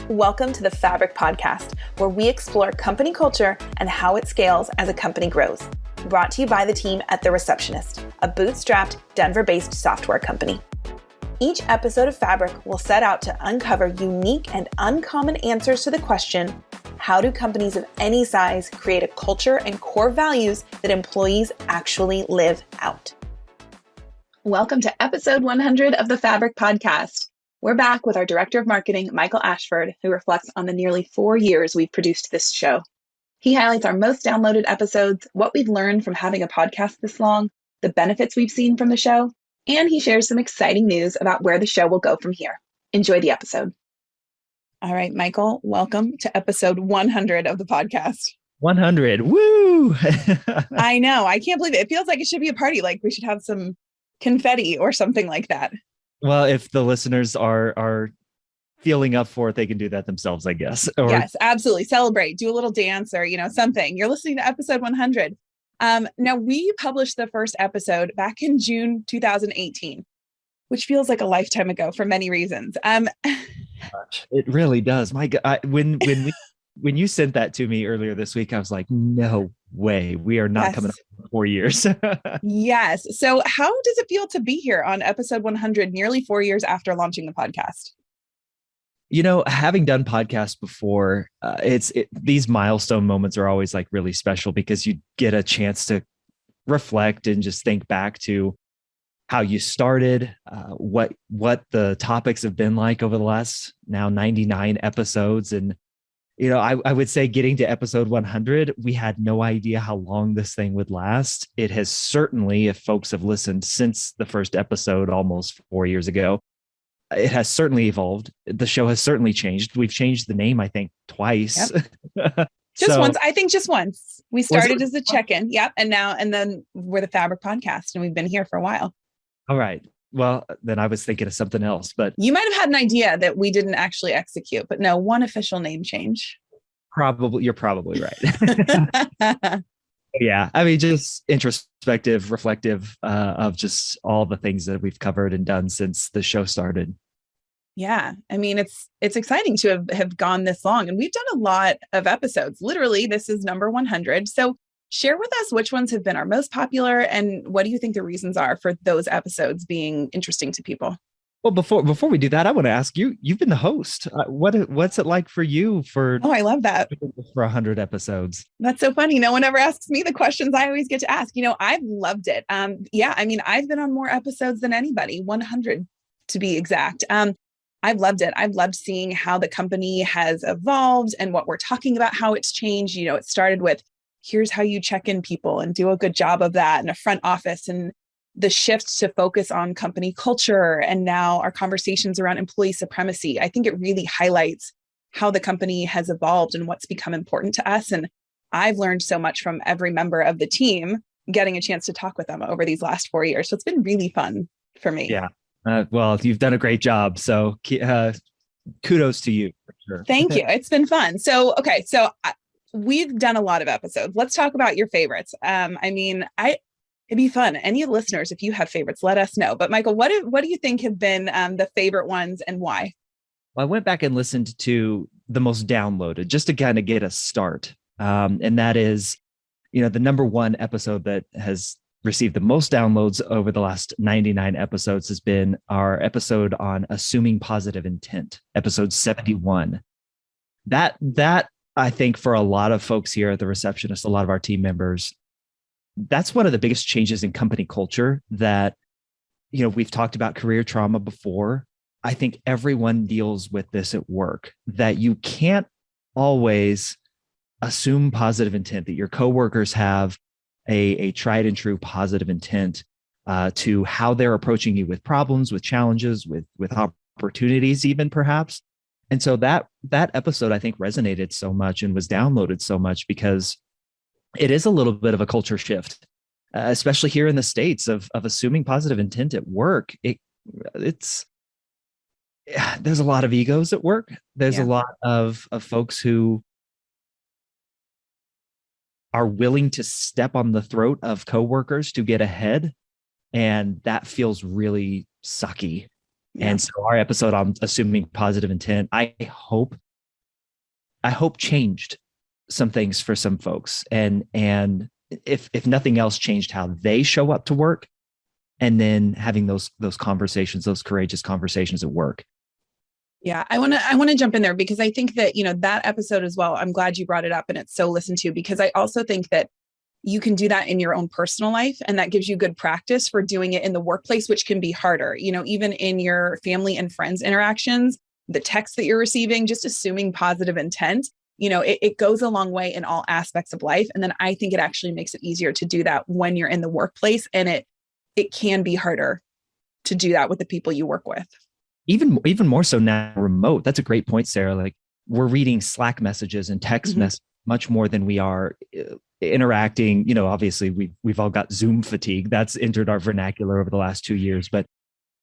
Welcome to the Fabric Podcast, where we explore company culture and how it scales as a company grows. Brought to you by the team at The Receptionist, a bootstrapped, Denver-based software company. Each episode of Fabric will set out to uncover unique and uncommon answers to the question, how do companies of any size create a culture and core values that employees actually live out? Welcome to episode 100 of the Fabric Podcast. We're back with our Director of Marketing, Michael Ashford, who reflects on the nearly 4 years we've produced this show. He highlights our most downloaded episodes, what we've learned from having a podcast this long, the benefits we've seen from the show, and he shares some exciting news about where the show will go from here. Enjoy the episode. All right, Michael, welcome to episode 100 of the podcast. 100. Woo! I know. I can't believe it. It feels like it should be a party. Like we should have some confetti or something like that. Well, if the listeners are feeling up for it, they can do that themselves, I guess. Yes, absolutely. Celebrate, do a little dance or, something. You're listening to episode 100. Now, we published the first episode back in June 2018, which feels like a lifetime ago for many reasons. It really does. My God, when you sent that to me earlier this week, I was like, no way. We are not coming up for 4 years. Yes. So how does it feel to be here on episode 100, nearly 4 years after launching the podcast? Having done podcasts before, these milestone moments are always like really special because you get a chance to reflect and just think back to how you started, what the topics have been like over the last now 99 episodes. And I would say getting to episode 100, we had no idea how long this thing would last. It has certainly, if folks have listened since the first episode almost 4 years ago, it has certainly evolved. The show has certainly changed. We've changed the name, I think, twice. Yep. Once. I think just once. We started as a check-in. Yep. And then we're the Fabric Podcast and we've been here for a while. All right. Well, then I was thinking of something else, but you might have had an idea that we didn't actually execute, but no, one official name change. You're probably right. Yeah. I mean, just introspective, reflective of just all the things that we've covered and done since the show started. Yeah. I mean, it's exciting to have gone this long, and we've done a lot of episodes. Literally, this is number 100. So share with us which ones have been our most popular and what do you think the reasons are for those episodes being interesting to people? Well, before we do that, I want to ask you, you've been the host. What's it like for you Oh, I love that. For 100 episodes? That's so funny. No one ever asks me the questions I always get to ask. I've loved it. Yeah, I mean, I've been on more episodes than anybody, 100 to be exact. I've loved it. I've loved seeing how the company has evolved and what we're talking about, how it's changed. It started with, here's how you check in people and do a good job of that in a front office, and the shift to focus on company culture. And now our conversations around employee supremacy. I think it really highlights how the company has evolved and what's become important to us. And I've learned so much from every member of the team, getting a chance to talk with them over these last 4 years. So it's been really fun for me. Yeah. Well, you've done a great job. So kudos to you. For sure. Thank you. It's been fun. So, okay. So we've done a lot of episodes. Let's talk about your favorites. It'd be fun. Any of the listeners, if you have favorites, let us know. But Michael, what do you think have been the favorite ones and why? Well, I went back and listened to the most downloaded just to kind of get a start. And that is, the number one episode that has received the most downloads over the last 99 episodes has been our episode on assuming positive intent, episode 71. That I think for a lot of folks here at The Receptionist, a lot of our team members, that's one of the biggest changes in company culture that, we've talked about career trauma before. I think everyone deals with this at work, that you can't always assume positive intent, that your coworkers have a tried and true positive intent to how they're approaching you with problems, with challenges, with opportunities, even perhaps. And so that episode, I think, resonated so much and was downloaded so much because it is a little bit of a culture shift, especially here in the States, of assuming positive intent at work. There's a lot of egos at work. There's a lot of folks who are willing to step on the throat of coworkers to get ahead. And that feels really sucky. Yeah. And so our episode on assuming positive intent, I hope I hope changed some things for some folks. And if nothing else, changed how they show up to work, and then having those conversations, those courageous conversations at work. Yeah, I want to jump in there because I think that, that episode as well, I'm glad you brought it up and it's so listened to, because I also think that you can do that in your own personal life, and that gives you good practice for doing it in the workplace, which can be harder, even in your family and friends interactions, the text that you're receiving, just assuming positive intent, it goes a long way in all aspects of life. And then I think it actually makes it easier to do that when you're in the workplace, and it can be harder to do that with the people you work with. Even more so now remote. That's a great point, Sarah. Like, we're reading Slack messages and text messages much more than we are interacting. Obviously we've all got Zoom fatigue. That's entered our vernacular over the last 2 years, but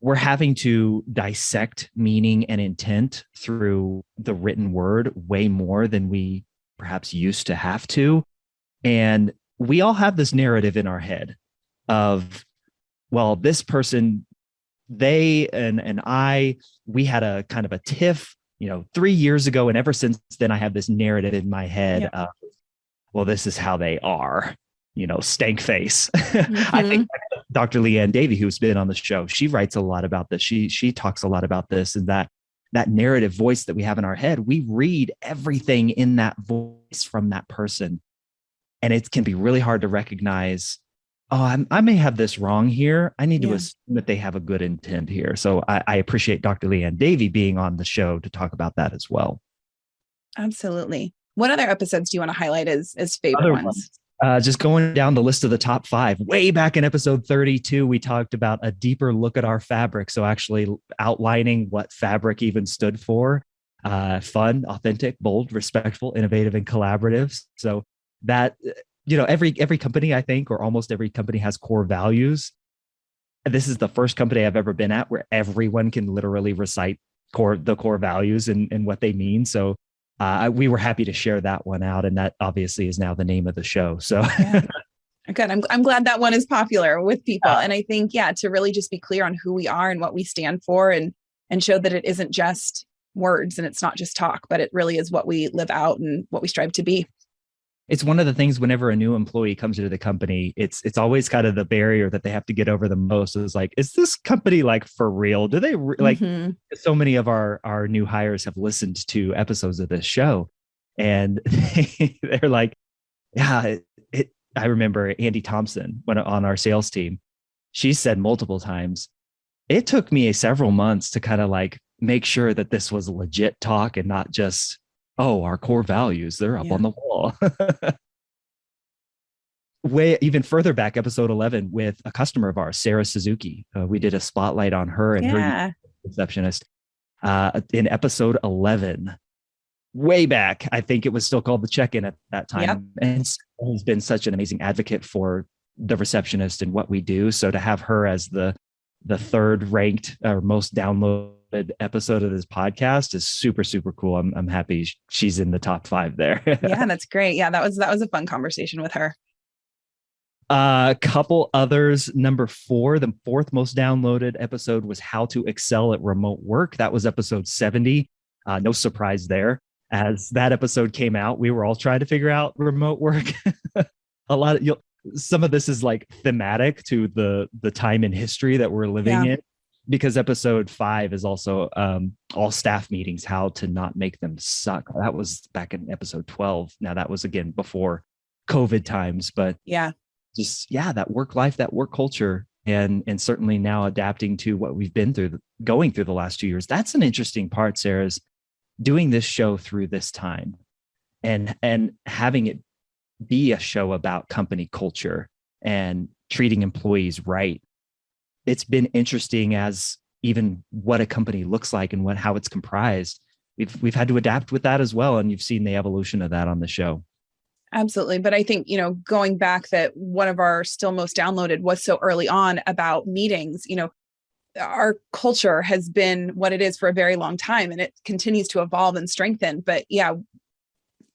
we're having to dissect meaning and intent through the written word way more than we perhaps used to have to. And we all have this narrative in our head of, well, this person, they and I, we had a kind of a tiff, 3 years ago. And ever since then, I have this narrative in my head of, well, this is how they are, stank face. I think Dr. Leanne Davey, who's been on the show, she writes a lot about this. She talks a lot about this, and that narrative voice that we have in our head, we read everything in that voice from that person. And it can be really hard to recognize, oh, I may have this wrong here. I need to assume that they have a good intent here. So I appreciate Dr. Leanne Davey being on the show to talk about that as well. Absolutely. What other episodes do you want to highlight as favorite ones? Just going down the list of the top 5, way back in episode 32, we talked about a deeper look at our fabric. So actually outlining what fabric even stood for: fun, authentic, bold, respectful, innovative, and collaborative. So that, every company, I think, or almost every company, has core values. This is the first company I've ever been at where everyone can literally recite the core values and what they mean. So we were happy to share that one out, and that obviously is now the name of the show. So good. I'm glad that one is popular with people. And I think, to really just be clear on who we are and what we stand for, and show that it isn't just words and it's not just talk, but it really is what we live out and what we strive to be. It's one of the things whenever a new employee comes into the company, it's always kind of the barrier that they have to get over the most. Is like, is this company like for real? Do they so many of our new hires have listened to episodes of this show, and they're like, yeah, I remember Andy Thompson, when on our sales team, she said multiple times, it took me several months to kind of like make sure that this was legit talk and not just, oh, our core values, they're up on the wall. Way even further back, episode 11, with a customer of ours, Sarah Suzuki. We did a spotlight on her and her receptionist in episode 11. Way back, I think it was still called the check-in at that time. And has been such an amazing advocate for the receptionist and what we do. So to have her as the third ranked or most downloaded episode of this podcast is super, super cool. I'm happy she's in the top 5 there. Yeah, that's great. Yeah, that was a fun conversation with her. A couple others. Number 4, the 4th most downloaded episode was How to Excel at Remote Work. That was episode 70. No surprise there. As that episode came out, we were all trying to figure out remote work. Some of this is like thematic to the time in history that we're living in, because episode 5 is also all staff meetings, how to not make them suck. That was back in episode 12. Now that was again before COVID times, but that work life, that work culture, and certainly now adapting to what we've been through, going through the last 2 years. That's an interesting part, Sarah, is doing this show through this time and having it be a show about company culture and treating employees right. It's been interesting as even what a company looks like and how it's comprised. We've had to adapt with that as well. And you've seen the evolution of that on the show. Absolutely. But I think, going back, that one of our still most downloaded was so early on about meetings. Our culture has been what it is for a very long time, and it continues to evolve and strengthen. But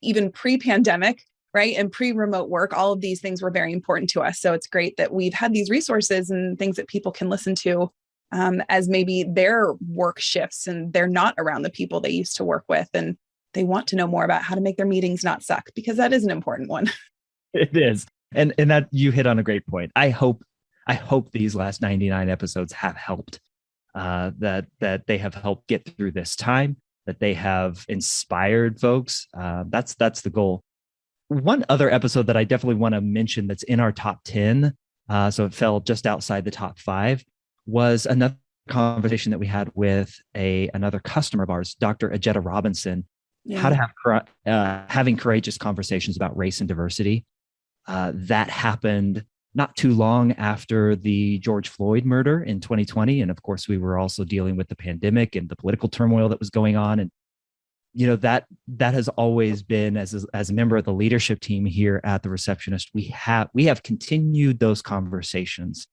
even pre-pandemic, right, and pre-remote work, all of these things were very important to us. So it's great that we've had these resources and things that people can listen to as maybe their work shifts and they're not around the people they used to work with. And they want to know more about how to make their meetings not suck, because that is an important one. It is. And that you hit on a great point. I hope these last 99 episodes have helped, that they have helped get through this time, that they have inspired folks. That's the goal. One other episode that I definitely want to mention that's in our top 10, so it fell just outside the top 5, was another conversation that we had with another customer of ours, Dr. Ajetta Robinson, how to have having courageous conversations about race and diversity. That happened not too long after the George Floyd murder in 2020. And of course, we were also dealing with the pandemic and the political turmoil that was going on. And, that has always been, as a member of the leadership team here at The Receptionist, we have continued those conversations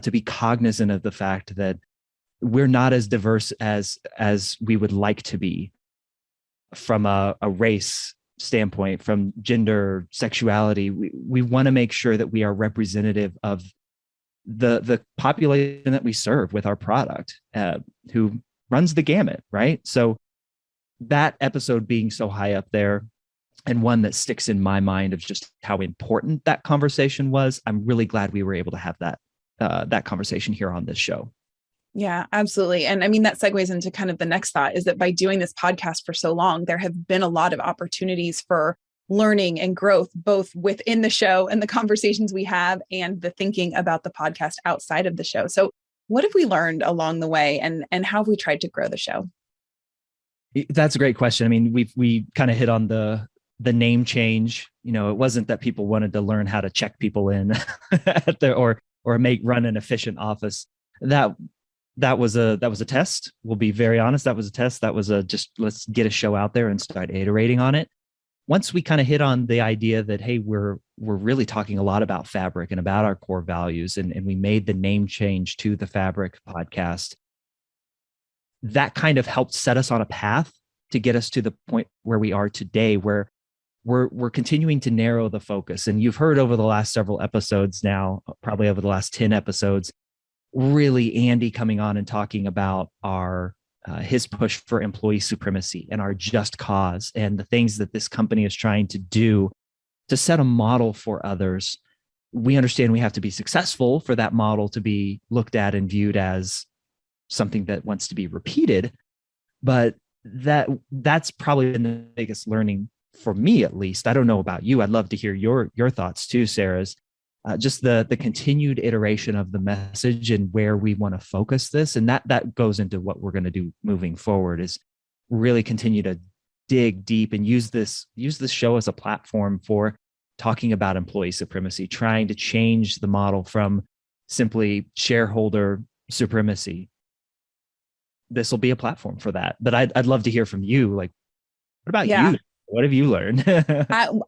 to be cognizant of the fact that we're not as diverse as we would like to be from a race standpoint, from gender, sexuality. We want to make sure that we are representative of the population that we serve with our product, who runs the gamut, right? So that episode being so high up there, and one that sticks in my mind of just how important that conversation was, I'm really glad we were able to have that conversation here on this show. Yeah, absolutely. And I mean, that segues into kind of the next thought, is that by doing this podcast for so long, there have been a lot of opportunities for learning and growth, both within the show and the conversations we have, and the thinking about the podcast outside of the show. So what have we learned along the way, and how have we tried to grow the show? That's a great question. I mean, we kind of hit on the name change. It wasn't that people wanted to learn how to check people in or run an efficient office. That was a test. We'll be very honest. That was a test. That was just let's get a show out there and start iterating on it. Once we kind of hit on the idea that, hey, we're really talking a lot about Fabric and about our core values, and we made the name change to the Fabric podcast, that kind of helped set us on a path to get us to the point where we are today, where we're continuing to narrow the focus. And you've heard over the last several episodes now, probably over the last 10 episodes, really Andy coming on and talking about his push for employee supremacy and our just cause, and the things that this company is trying to do to set a model for others. We understand we have to be successful for that model to be looked at and viewed as something that wants to be repeated. But that's probably been the biggest learning for me, at least. I don't know about you. I'd love to hear your thoughts too, Sarah's. Just the continued iteration of the message and where we want to focus this. And that goes into what we're going to do moving forward, is really continue to dig deep and use this show as a platform for talking about employee supremacy, trying to change the model from simply shareholder supremacy. This will be a platform for that. But I'd love to hear from you. Like, what about you? What have you learned?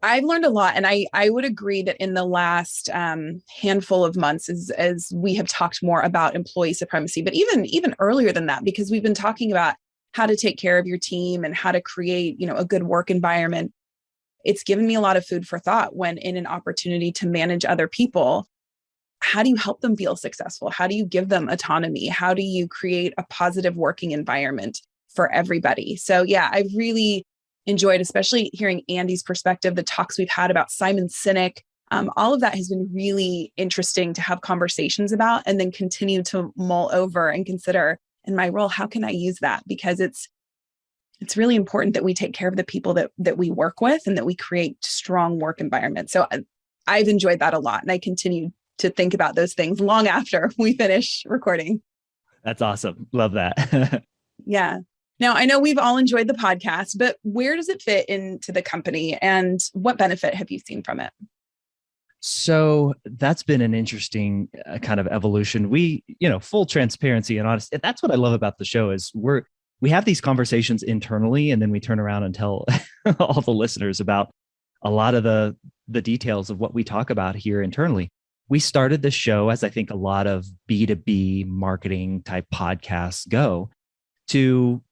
I've learned a lot. And I would agree that in the last handful of months, as we have talked more about employee supremacy, but even earlier than that, because we've been talking about how to take care of your team and how to create, a good work environment. It's given me a lot of food for thought when in an opportunity to manage other people. How do you help them feel successful? How do you give them autonomy? How do you create a positive working environment for everybody? So yeah, I've really enjoyed, especially hearing Andy's perspective, the talks we've had about Simon Sinek. All of that has been really interesting to have conversations about, and then continue to mull over and consider in my role, how can I use that? Because it's really important that we take care of the people that we work with, and that we create strong work environments. So I've enjoyed that a lot, and I continue to think about those things long after we finish recording. That's awesome. Love that. Yeah. Now, I know we've all enjoyed the podcast, but where does it fit into the company, and what benefit have you seen from it? So that's been an interesting kind of evolution. We, full transparency and honesty. That's what I love about the show, is we have these conversations internally, and then we turn around and tell all the listeners about a lot of the details of what we talk about here internally. We started the show, as I think a lot of B2B marketing type podcasts go, to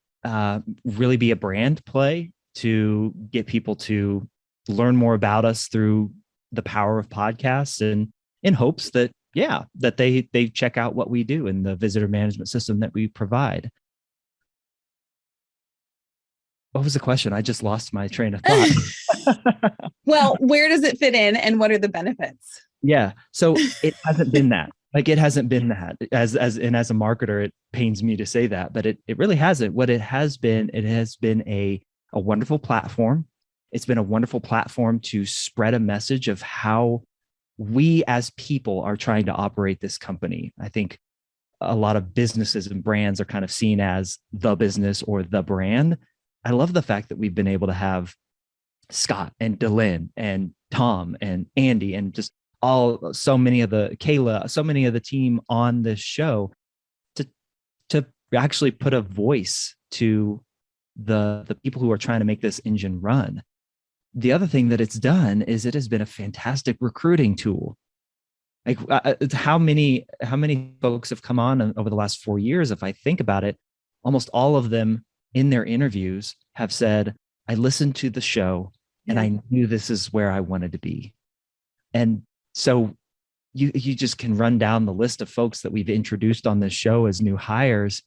really be a brand play, to get people to learn more about us through the power of podcasts, and in hopes that they check out what we do in the visitor management system that we provide. What was the question? I just lost my train of thought. Well, where does it fit in and what are the benefits? Yeah. So it hasn't been that. Like it hasn't been that. As a marketer, it pains me to say that, but it really hasn't. What it has been a wonderful platform. It's been a wonderful platform to spread a message of how we as people are trying to operate this company. I think a lot of businesses and brands are kind of seen as the business or the brand. I love the fact that we've been able to have Scott and Dylan and Tom and Andy and just so many of the team on this show to actually put a voice to the people who are trying to make this engine run. The other thing that it's done is it has been a fantastic recruiting tool. Like how many folks have come on over the last 4 years? If I think about it, almost all of them in their interviews have said, I listened to the show and I knew this is where I wanted to be. And so you just can run down the list of folks that we've introduced on this show as new hires.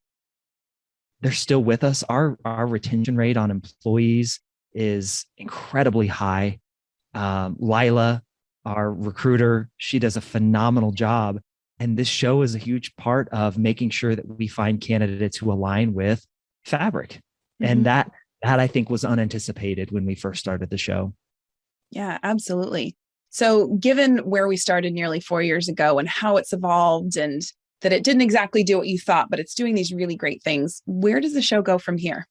They're still with us. Our retention rate on employees is incredibly high. Lila, our recruiter, she does a phenomenal job. And this show is a huge part of making sure that we find candidates who align with Fabric. Mm-hmm. And that I think was unanticipated when we first started the show. Yeah, absolutely. So given where we started nearly 4 years ago and how it's evolved and that it didn't exactly do what you thought, but it's doing these really great things, where does the show go from here?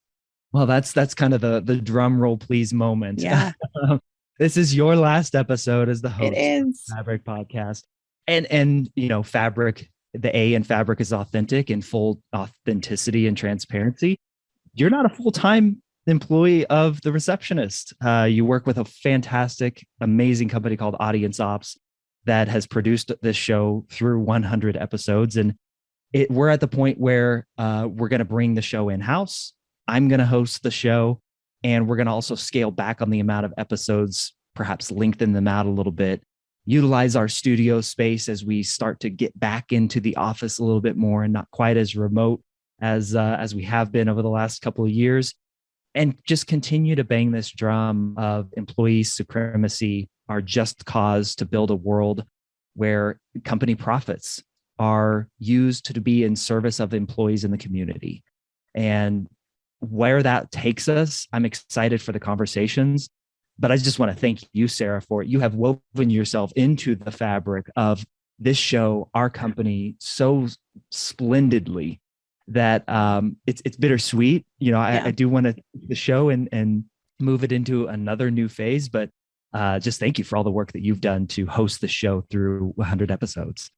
Well, that's kind of the drum roll please moment. Yeah. This is your last episode as the host of the Fabric podcast. And Fabric, the A in Fabric is authentic and full authenticity and transparency. You're not a full-time employee of The Receptionist. You work with a fantastic, amazing company called Audience Ops that has produced this show through 100 episodes. And we're at the point where we're going to bring the show in-house. I'm going to host the show, and we're going to also scale back on the amount of episodes, perhaps lengthen them out a little bit, utilize our studio space as we start to get back into the office a little bit more and not quite as remote as we have been over the last couple of years, and just continue to bang this drum of employee supremacy, our just cause to build a world where company profits are used to be in service of employees in the community. And where that takes us, I'm excited for the conversations, but I just want to thank you, Sarah, for it. You have woven yourself into the fabric of this show, our company, so splendidly that it's bittersweet. I do want to take the show and move it into another new phase, but just thank you for all the work that you've done to host the show through 100 episodes.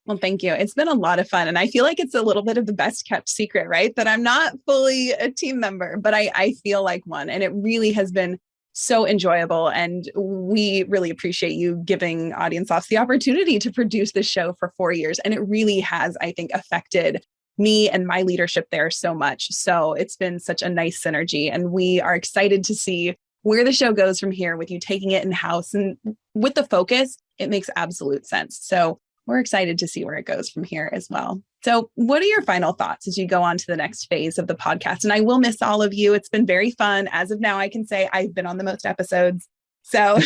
Well, thank you. It's been a lot of fun. And I feel like it's a little bit of the best kept secret, right? That I'm not fully a team member, but I feel like one. And it really has been so enjoyable. And we really appreciate you giving Audience Ops the opportunity to produce this show for 4 years. And it really has, I think, affected me and my leadership there so much. So it's been such a nice synergy. And we are excited to see where the show goes from here with you taking it in-house. And with the focus, it makes absolute sense. So we're excited to see where it goes from here as well. So what are your final thoughts as you go on to the next phase of the podcast? And I will miss all of you. It's been very fun. As of now, I can say I've been on the most episodes. So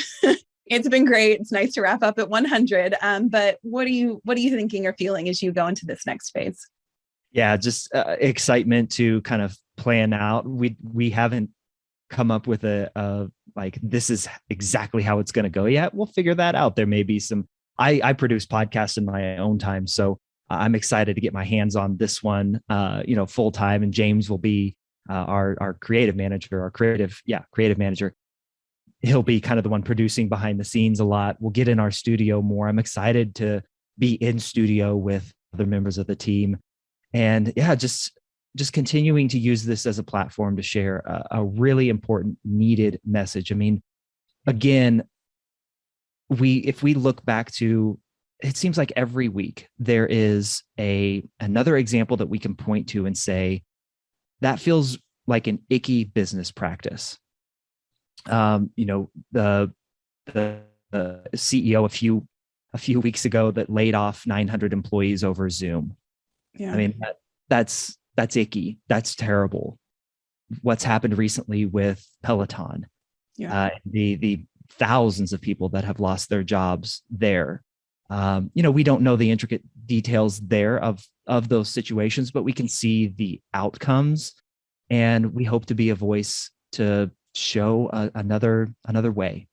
it's been great. It's nice to wrap up at 100. But what are you thinking or feeling as you go into this next phase? Yeah, just excitement to kind of plan out. We haven't come up with a like, this is exactly how it's going to go yet. We'll figure that out. There may be some, I produce podcasts in my own time. So I'm excited to get my hands on this one, full time. And James will be our creative manager, creative manager. He'll be kind of the one producing behind the scenes a lot. We'll get in our studio more. I'm excited to be in studio with other members of the team. And yeah, just continuing to use this as a platform to share a really important, needed message. I mean, again, if we look back to, it seems like every week there is another example that we can point to and say, that feels like an icky business practice. The CEO a few weeks ago that laid off 900 employees over Zoom. Yeah. I mean, that's icky. That's terrible. what's happened recently with Peloton. Yeah. The thousands of people that have lost their jobs there. We don't know the intricate details there of those situations, but we can see the outcomes, and we hope to be a voice to show another way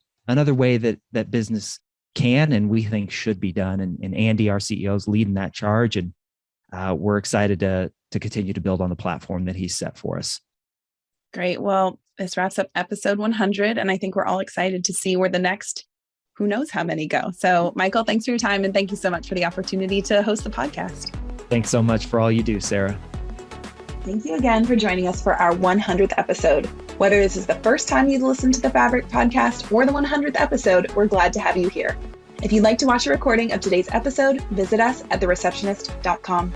that business can and we think should be done. And Andy, our CEO, is leading that charge, and we're excited to continue to build on the platform that he's set for us. Great. Well, this wraps up episode 100, and I think we're all excited to see where the next, who knows how many go. So, Michael, thanks for your time, and thank you so much for the opportunity to host the podcast. Thanks so much for all you do, Sarah. Thank you again for joining us for our 100th episode. Whether this is the first time you've listened to the Fabric podcast or the 100th episode, we're glad to have you here. If you'd like to watch a recording of today's episode, visit us at thereceptionist.com.